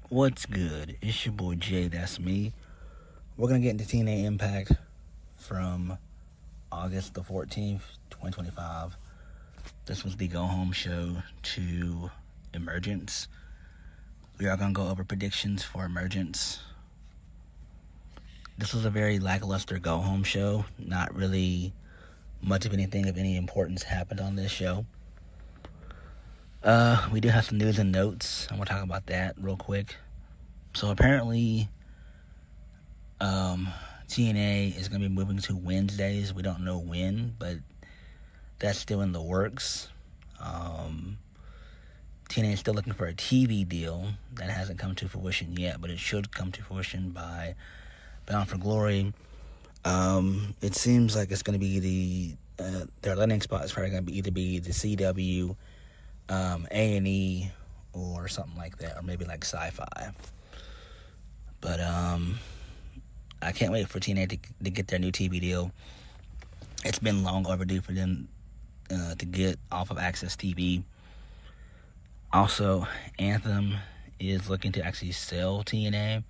What's good? It's your boy JayThat'sMe. We're going to get into TNA Impact from August the 14th, 2025. This was the go-home show to Emergence. We are going to go over predictions for Emergence. This was a very lackluster go-home show. Not really much of anything of any importance happened on this show. We do have some news and notes. I'm going to talk about that real quick. So apparently, TNA is going to be moving to Wednesdays. We don't know when, but that's still in the works. TNA is still looking for a TV deal. That hasn't come to fruition yet, but it should come to fruition by Bound for Glory. It seems like it's going to be their landing spot is probably going to either be the CW, A&E, or something like that, or maybe like Sci-Fi. But I can't wait for TNA to get their new TV deal. It's been long overdue for them to get off of Access TV. Also, Anthem is looking to actually sell TNA,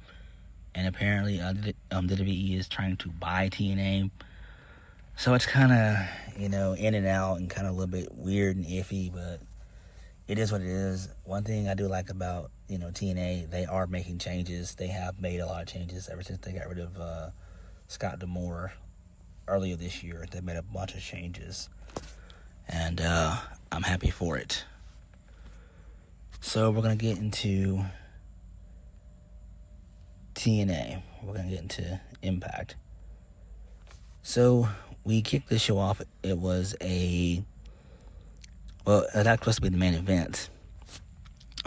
and apparently WWE is trying to buy TNA. So it's kind of, in and out and kind of a little bit weird and iffy, but it is what it is. One thing I do like about, TNA, they are making changes. They have made a lot of changes ever since they got rid of Scott D'Amore earlier this year. They made a bunch of changes, and I'm happy for it. So we're going to get into TNA. We're going to get into Impact. So we kicked the show off. It was that's supposed to be the main event.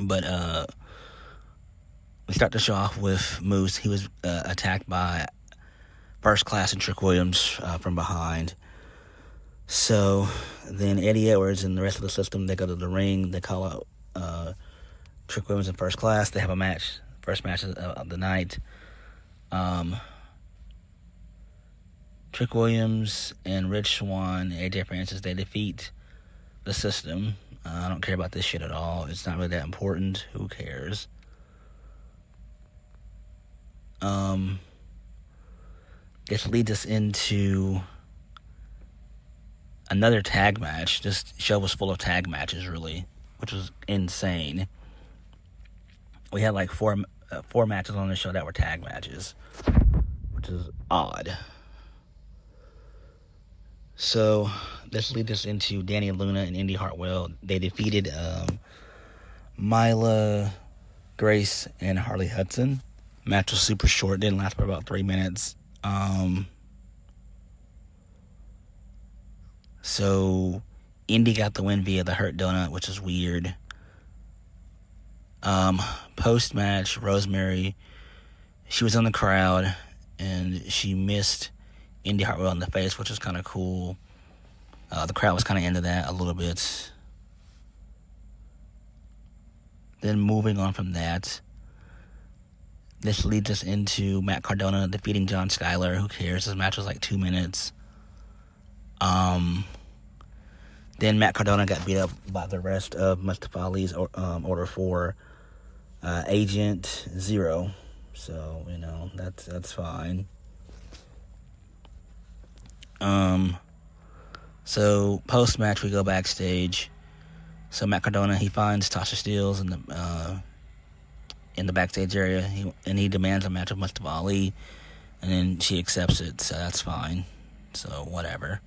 But we start the show off with Moose. He was attacked by First Class and Trick Williams from behind. So then Eddie Edwards and the rest of the system, they go to the ring. They call out Trick Williams and First Class. They have a match, first match of the night. Trick Williams and Rich Swann, AJ Francis, they defeat the system. I don't care about this shit at all. It's not really that important. Who cares? This leads us into another tag match. This show was full of tag matches, really, which was insane. We had like four matches on the show that were tag matches, which is odd. So this leads us into Danny Luna and Indy Hartwell. They defeated Myla, Grace, and Harley Hudson. Match was super short. Didn't last for about 3 minutes. So Indy got the win via the Hurt Donut, which is weird. Post-match, Rosemary, she was in the crowd, and she missed Indy Hartwell in the face, which was kind of cool. The crowd was kind of into that a little bit. Then moving on from that, this leads us into Matt Cardona defeating John Skyler. Who cares? This match was like 2 minutes. Then Matt Cardona got beat up by the rest of Mustafa Ali's Order 4 Agent Zero. So, that's fine. So post-match, we go backstage. So Matt Cardona, he finds Tasha Steelz in the backstage area, and he demands a match with Mustafa Ali, and then she accepts it, so that's fine. So whatever.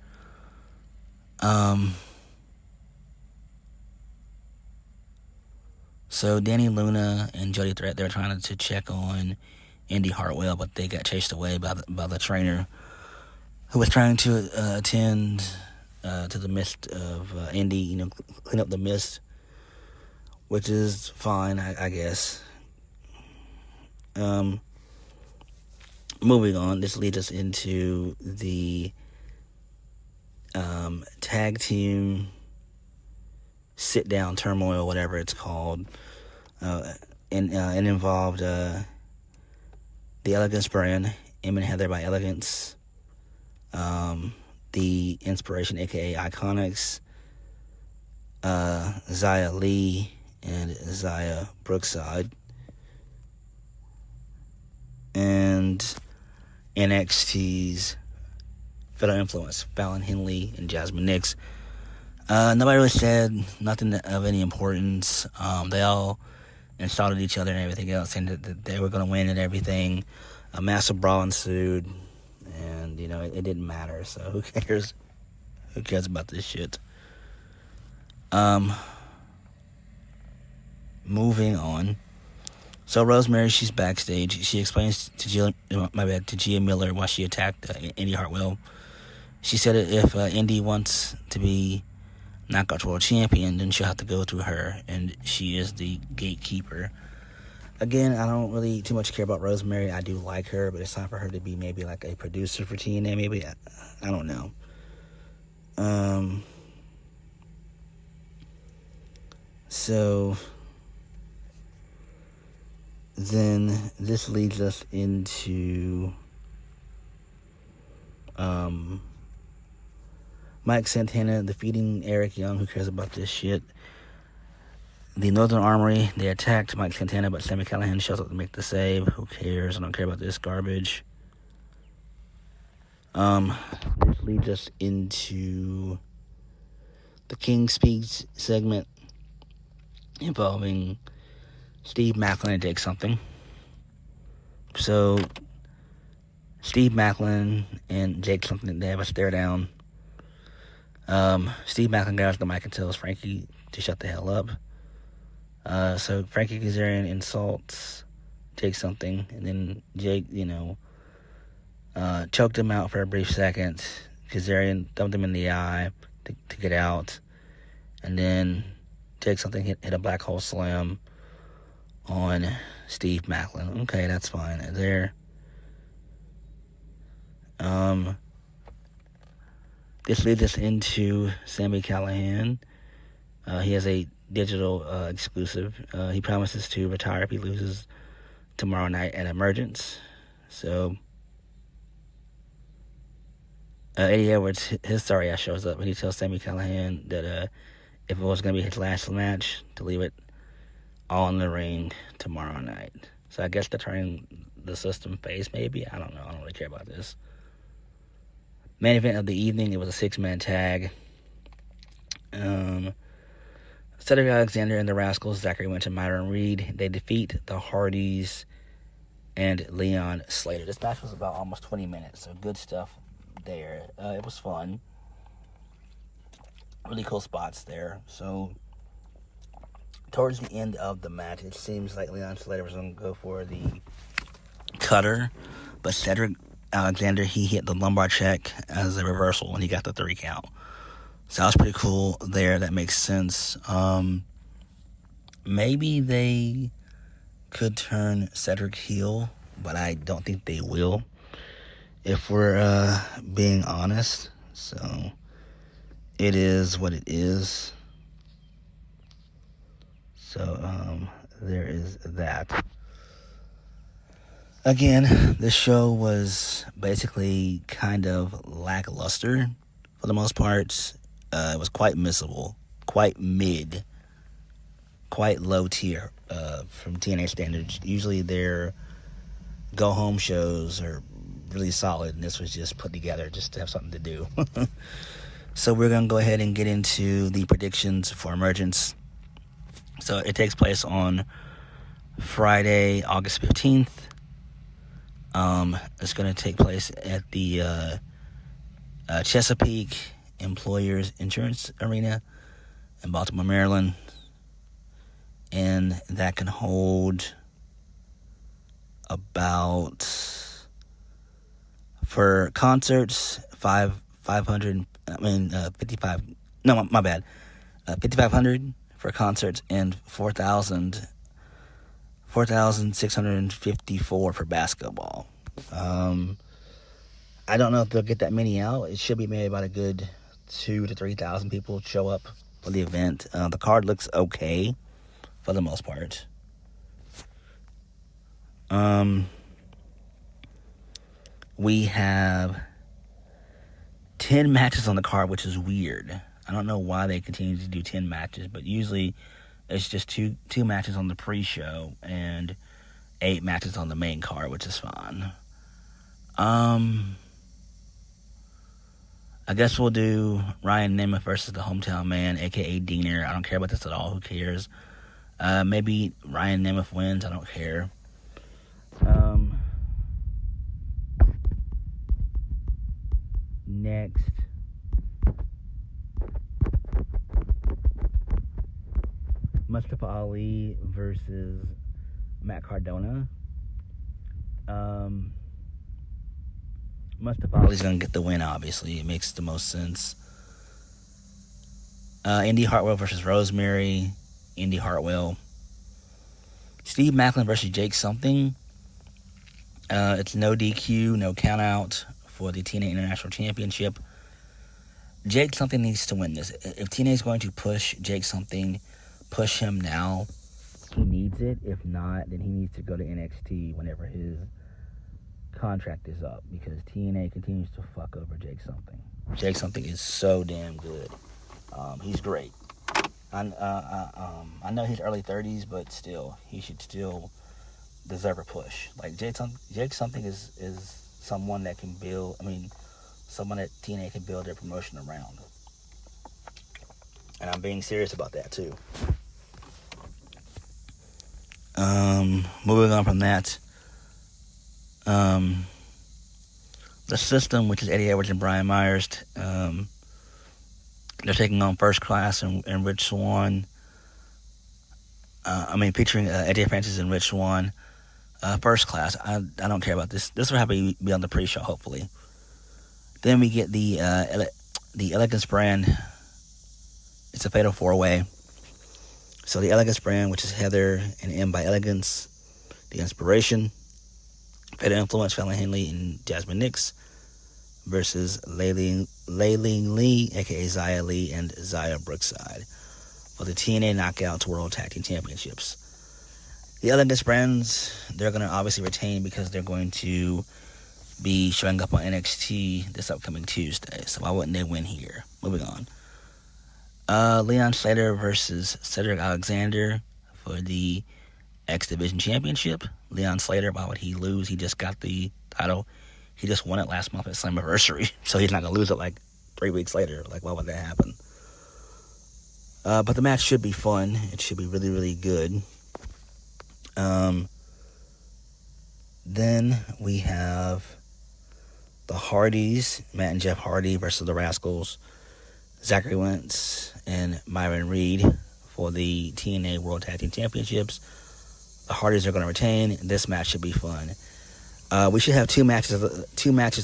So Danny Luna and Jody Threat, they're trying to check on Indy Hartwell, but they got chased away by the trainer, who was trying to attend to the mist of Indy, clean up the mist, which is fine, I guess. Moving on, this leads us into the tag team sit-down turmoil, whatever it's called, and involved the Elegance brand, Em and Heather by Elegance, the Inspiration, aka Iconics, Zia Lee, and Zaya Brookside. and NXT's Fatal Influence, Fallon Henley and Jasmine Nix. Nobody really said nothing of any importance. They all insulted each other and everything else, saying that they were going to win and everything. A massive brawl ensued, and, it didn't matter, so who cares? Who cares about this shit? Moving on. So Rosemary, she's backstage. She explains to Gia Miller why she attacked Indy Hartwell. She said if Indy wants to be Knockout World Champion, then she'll have to go through her, and she is the gatekeeper. Again, I don't really too much care about Rosemary. I do like her, but it's time for her to be maybe like a producer for TNA. Maybe I don't know. So then this leads us into Mike Santana defeating Eric Young. Who cares about this shit? The Northern Armory, they attacked Mike Santana, but Sami Callihan shows up to make the save. Who cares? I don't care about this garbage. This leads us into the King Speaks segment involving Steve Maclin and Jake Something. So, Steve Maclin and Jake Something, they have a stare down. Steve Maclin grabs the mic and tells Frankie to shut the hell up. So Frankie Kazarian insults Jake Something, and then Jake, choked him out for a brief second. Kazarian thumped him in the eye to get out, and then Jake Something hit a black hole slam on Steve Maclin. Okay, that's fine. This leads us into Sami Callihan. He has a digital exclusive. He promises to retire if he loses tomorrow night at Emergence. So Eddie Edwards, his sorry ass shows up, and he tells Sami Callihan that if it was going to be his last match, to leave it all in the ring tomorrow night. So I guess they're turning the system face, maybe. I don't know. I don't really care about this. Main event of the evening, it was a 6-man tag. Cedric Alexander and the Rascals, Zachary Winch and Myron Reed, they defeat the Hardys and Leon Slater. This match was about almost 20 minutes, so good stuff there. It was fun. Really cool spots there. So, towards the end of the match, it seems like Leon Slater was going to go for the cutter, but Cedric Alexander, he hit the lumbar check as a reversal when he got the 3 count. So that was pretty cool there. That makes sense. Maybe they could turn Cedric heel, but I don't think they will, if we're being honest. So it is what it is. So there is that. Again, this show was basically kind of lackluster for the most part. It was quite missable, quite mid, quite low tier from TNA standards. Usually their go-home shows are really solid, and this was just put together just to have something to do. So we're going to go ahead and get into the predictions for Emergence. So it takes place on Friday, August 15th. It's going to take place at the Chesapeake Employers Insurance Arena in Baltimore, Maryland. And that can hold about, for concerts, 500, 5,500 for concerts, and 4,654 for basketball. I don't know if they'll get that many out. It should be maybe about a good 2,000 to 3,000 people show up for the event. The card looks okay for the most part. We have 10 matches on the card, which is weird. I don't know why they continue to do 10 matches, but usually it's just two matches on the pre-show and 8 matches on the main card, which is fine. I guess we'll do Ryan Nemeth versus the Hometown Man, a.k.a. Diener. I don't care about this at all. Who cares? Maybe Ryan Nemeth wins. I don't care. Next, Mustafa Ali versus Matt Cardona. Mustafa Ali's going to get the win, obviously. It makes the most sense. Indy Hartwell versus Rosemary. Indy Hartwell. Steve Maclin versus Jake Something. It's no DQ, no countout for the TNA International Championship. Jake Something needs to win this. If TNA is going to push Jake Something, push him now. He needs it. If not, then he needs to go to NXT whenever his contract is up, because TNA continues to fuck over Jake Something. Jake Something is so damn good. He's great. I know he's early 30s, but still, he should still deserve a push. Like Jake Something is someone that can build. Someone that TNA can build their promotion around, and I'm being serious about that too. Moving on from that. The System, which is Eddie Edwards and Brian Myers, they're taking on First Class and Rich Swann. Featuring Eddie Francis and Rich Swann. First Class, I don't care about this. This will have to be on the pre-show, hopefully. Then we get the Elegance brand. It's a fatal 4-way. So the Elegance brand, which is Heather and M by Elegance, The Inspiration, Fatal Influence, Fallon Henley and Jasmine Nix, versus Layling Lee, aka Zia Lee, and Zia Brookside for the TNA Knockouts World Tag Team Championships. The Elegance brands, they're going to obviously retain because they're going to be showing up on NXT this upcoming Tuesday. So why wouldn't they win here? Moving on. Leon Slater versus Cedric Alexander for the X Division Championship. Leon Slater, why would he lose? He just got the title. He just won it last month at Slammiversary, so he's not going to lose it like 3 weeks later. Like, why would that happen? But the match should be fun. It should be really, really good. Then we have the Hardys, Matt and Jeff Hardy versus the Rascals, Zachary Wentz and Myron Reed for the TNA World Tag Team Championships. The Hardys are going to retain. This match should be fun. We should have two matches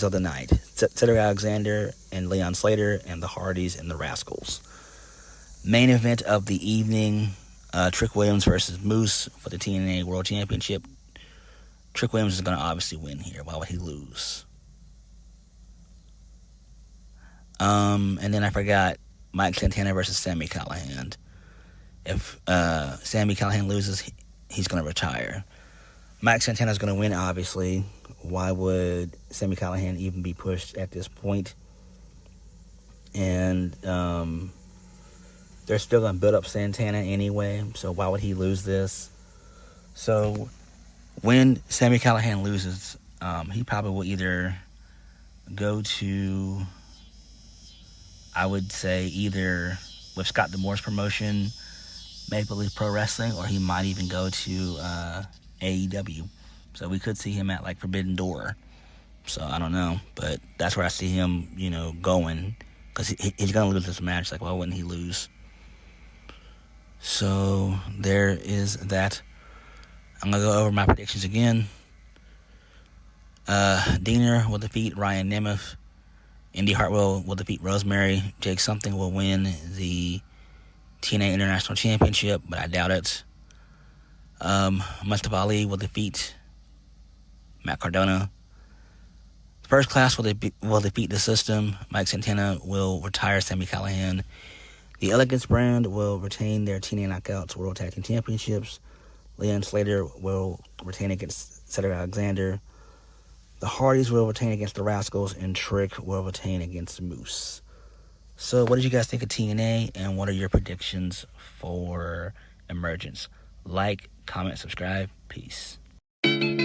of the night: Cedric Alexander and Leon Slater, and the Hardys and the Rascals. Main event of the evening: Trick Williams versus Moose for the TNA World Championship. Trick Williams is going to obviously win here. Why would he lose? And then I forgot Mike Santana versus Sami Callihan. If Sami Callihan loses, he's going to retire. Mike Santana's going to win, obviously. Why would Sami Callihan even be pushed at this point? And they're still going to build up Santana anyway, so why would he lose this? So when Sami Callihan loses, he probably will either go to, I would say, either with Scott D'Amore's promotion, Maple Leaf Pro Wrestling, or he might even go to AEW. So we could see him at like Forbidden Door. So I don't know, but that's where I see him, going, because he's gonna lose this match. Like, why wouldn't he lose? So there is that. I'm gonna go over my predictions again. Diener will defeat Ryan Nemeth. Indy Hartwell will defeat Rosemary. Jake Something will win the TNA International Championship, but I doubt it. Mustafa Ali will defeat Matt Cardona. First Class will defeat the System. Mike Santana will retire Sami Callihan. The Elegance brand will retain their TNA Knockouts World Tag Team Championships. Leon Slater will retain against Cedric Alexander. The Hardys will retain against the Rascals, and Trick will retain against Moose. So what did you guys think of TNA, and what are your predictions for Emergence? Like, comment, subscribe. Peace. you.